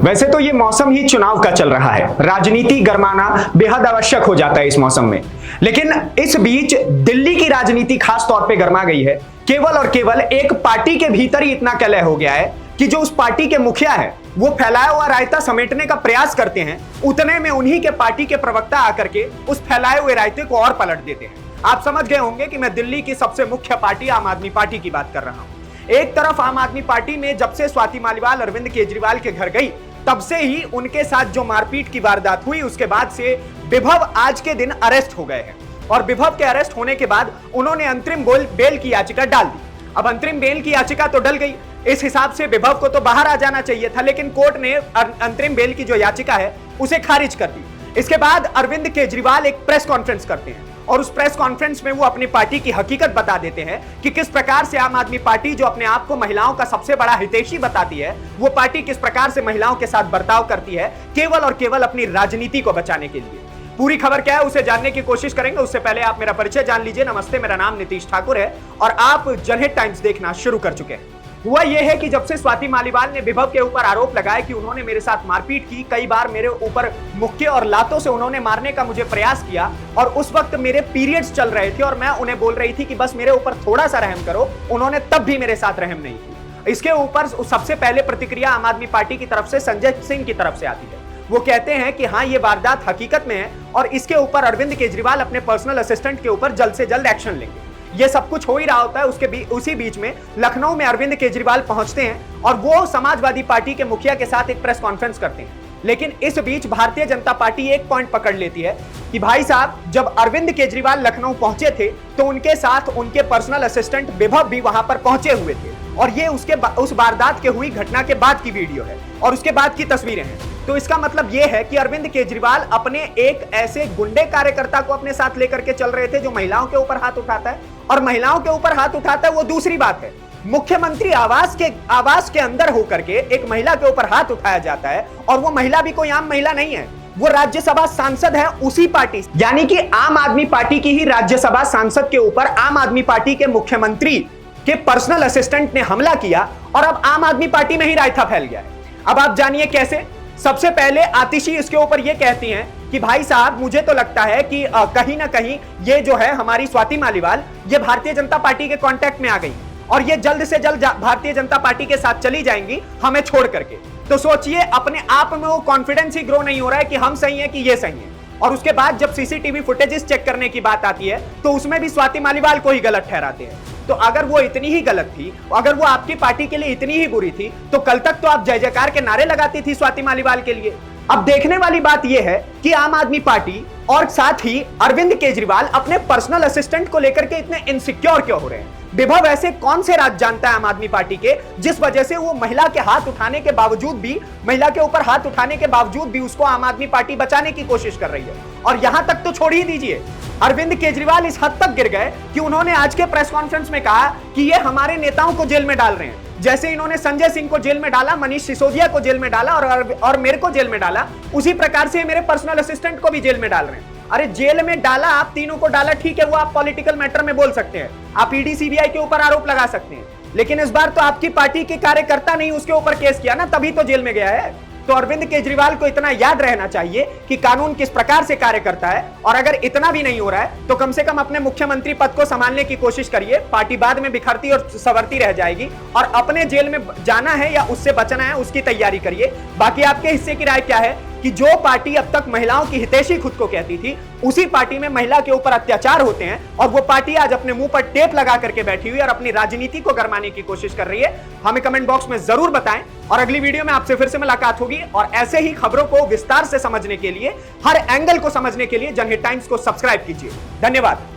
वैसे तो ये मौसम ही चुनाव का चल रहा है, राजनीति गरमाना बेहद आवश्यक हो जाता है इस मौसम में। लेकिन इस बीच दिल्ली की राजनीति खास तौर पे गरमा गई है। केवल और केवल एक पार्टी के भीतर ही इतना कलह हो गया है कि जो उस पार्टी के मुखिया है वो फैलाया हुआ रायता समेटने का प्रयास करते हैं, उतने में उन्हीं के पार्टी के प्रवक्ता आकर के उस फैलाए हुए रायते को और पलट देते हैं। आप समझ गए होंगे कि मैं दिल्ली की सबसे मुख्य पार्टी आम आदमी पार्टी की बात कर रहा हूं। एक तरफ आम आदमी पार्टी में जब से स्वाति मालीवाल अरविंद केजरीवाल के घर गई तब से ही उनके साथ जो मारपीट की वारदात हुई, उसके बाद से विभव आज के दिन अरेस्ट हो गए हैं और विभव के अरेस्ट होने के बाद उन्होंने अंतरिम बेल की याचिका डाल दी। अब अंतरिम बेल की याचिका तो डल गई, इस हिसाब से विभव को तो बाहर आ जाना चाहिए था, लेकिन कोर्ट ने अंतरिम बेल की जो याचिका है उसे खारिज कर दी। इसके बाद अरविंद केजरीवाल एक प्रेस कॉन्फ्रेंस करते हैं और उस प्रेस कॉन्फ्रेंस में वो अपनी पार्टी की हकीकत बता देते हैं कि किस प्रकार से आम आदमी पार्टी, जो अपने आप को महिलाओं का सबसे बड़ा हितैषी बताती है, वो पार्टी किस प्रकार से महिलाओं के साथ बर्ताव करती है केवल और केवल अपनी राजनीति को बचाने के लिए। पूरी खबर क्या है उसे जानने की कोशिश करेंगे। उससे पहले आप मेरा परिचय जान लीजिए। नमस्ते, मेरा नाम नीतीश ठाकुर है और आप जनहित टाइम्स देखना शुरू कर चुके हैं। हुआ यह है कि जब से स्वाति मालीवाल ने विभव के ऊपर आरोप लगाया कि उन्होंने मेरे साथ मारपीट की, कई बार मेरे ऊपर मुक्के और लातों से उन्होंने मारने का मुझे प्रयास किया और उस वक्त मेरे पीरियड्स चल रहे थे और मैं उन्हें बोल रही थी कि बस मेरे ऊपर थोड़ा सा रहम करो, उन्होंने तब भी मेरे साथ रहम नहीं की। इसके ऊपर सबसे पहले प्रतिक्रिया आम आदमी पार्टी की तरफ से संजय सिंह की तरफ से आती है। वो कहते हैं कि हाँ, ये वारदात हकीकत में है और इसके ऊपर अरविंद केजरीवाल अपने पर्सनल असिस्टेंट के ऊपर जल्द से जल्द एक्शन लेंगे। ये सब कुछ हो ही रहा होता है, उसी बीच में लखनऊ में अरविंद केजरीवाल पहुंचते हैं और वो समाजवादी पार्टी के मुखिया के साथ एक प्रेस कॉन्फ्रेंस करते हैं। लेकिन इस बीच भारतीय जनता पार्टी एक पॉइंट पकड़ लेती है कि भाई साहब, जब अरविंद केजरीवाल लखनऊ पहुंचे थे तो उनके साथ उनके पर्सनल असिस्टेंट विभव भी वहां पर पहुंचे हुए थे और ये उस वारदात के हुई घटना के बाद की वीडियो है और उसके बाद की तस्वीरें हैं। तो इसका मतलब यह है कि अरविंद केजरीवाल अपने एक ऐसे गुंडे कार्यकर्ता को अपने साथ लेकर के चल रहे थे जो महिलाओं के ऊपर हाथ उठाता है, और महिलाओं के ऊपर हाथ उठाता है वो दूसरी बात है। मुख्यमंत्री आवास के अंदर होकर के एक महिला के ऊपर हाथ उठाया जाता है और वो महिला भी कोई आम महिला नहीं है, वो राज्यसभा सांसद है उसी पार्टी, यानी कि आम आदमी पार्टी की ही राज्यसभा सांसद के ऊपर आम आदमी पार्टी के मुख्यमंत्री के पर्सनल असिस्टेंट ने हमला किया और अब आम आदमी पार्टी में ही रायता फैल गया है। अब आप जानिए कैसे। सबसे पहले आतिशी इसके ऊपर यह कहती हैं कि भाई साहब, मुझे तो लगता है कि कहीं ना कहीं ये जो है हमारी स्वाति मालीवाल, ये भारतीय जनता पार्टी के कांटेक्ट में आ गई और ये जल्द से जल्द भारतीय जनता पार्टी के साथ चली जाएंगी हमें छोड़ करके। तो सोचिए, अपने आप में वो कॉन्फिडेंस ही ग्रो नहीं हो रहा है कि हम सही है कि ये सही है। और उसके बाद जब सीसीटीवी फुटेजेस चेक करने की बात आती है तो उसमें भी स्वाति मालीवाल को ही गलत ठहराते हैं। तो अगर वो इतनी ही गलत थी, अगर वो आपकी पार्टी के लिए इतनी ही बुरी थी, तो कल तक तो आप जय जयकार के नारे लगाती थी स्वाति मालीवाल के लिए। अब देखने वाली बात यह है कि आम आदमी पार्टी और साथ ही अरविंद केजरीवाल अपने पर्सनल असिस्टेंट को लेकर के इतने इनसिक्योर क्यों हो रहे हैं। विभव ऐसे कौन से राज जानता है आम आदमी पार्टी के, जिस वजह से वो महिला के हाथ उठाने के बावजूद भी, महिला के ऊपर हाथ उठाने के बावजूद भी उसको आम आदमी पार्टी बचाने की कोशिश कर रही है। और यहां तक तो छोड़ ही दीजिए, अरविंद केजरीवाल इस हद तक गिर गए कि उन्होंने आज के प्रेस कॉन्फ्रेंस में कहा कि ये हमारे नेताओं को जेल में डाल रहे हैं। जैसे इन्होंने संजय सिंह को जेल में डाला, मनीष सिसोदिया को जेल में डाला और मेरे को जेल में डाला, उसी प्रकार से मेरे पर्सनल असिस्टेंट को भी जेल में डाल रहे हैं। अरे जेल में डाला, आप तीनों को डाला, ठीक है, वो आप पॉलिटिकल मैटर में बोल सकते हैं, आप ईडी सीबीआई के ऊपर आरोप लगा सकते हैं, लेकिन इस बार तो आपकी पार्टी के कार्यकर्ता नहीं उसके ऊपर केस किया ना, तभी तो जेल में गया है। तो अरविंद केजरीवाल को इतना याद रहना चाहिए कि कानून किस प्रकार से कार्य करता है, और अगर इतना भी नहीं हो रहा है तो कम से कम अपने मुख्यमंत्री पद को संभालने की कोशिश करिए। पार्टी बाद में बिखरती और संवरती रह जाएगी और अपने जेल में जाना है या उससे बचना है उसकी तैयारी करिए। बाकी आपके हिस्से की राय क्या है कि जो पार्टी अब तक महिलाओं की हितैषी खुद को कहती थी, उसी पार्टी में महिला के ऊपर अत्याचार होते हैं और वो पार्टी आज अपने मुंह पर टेप लगा करके बैठी हुई और अपनी राजनीति को गरमाने की कोशिश कर रही है। हमें कमेंट बॉक्स में जरूर बताएं और अगली वीडियो में आपसे फिर से मुलाकात होगी। और ऐसे ही खबरों को विस्तार से समझने के लिए, हर एंगल को समझने के लिए जनहित टाइम्स को सब्सक्राइब कीजिए। धन्यवाद।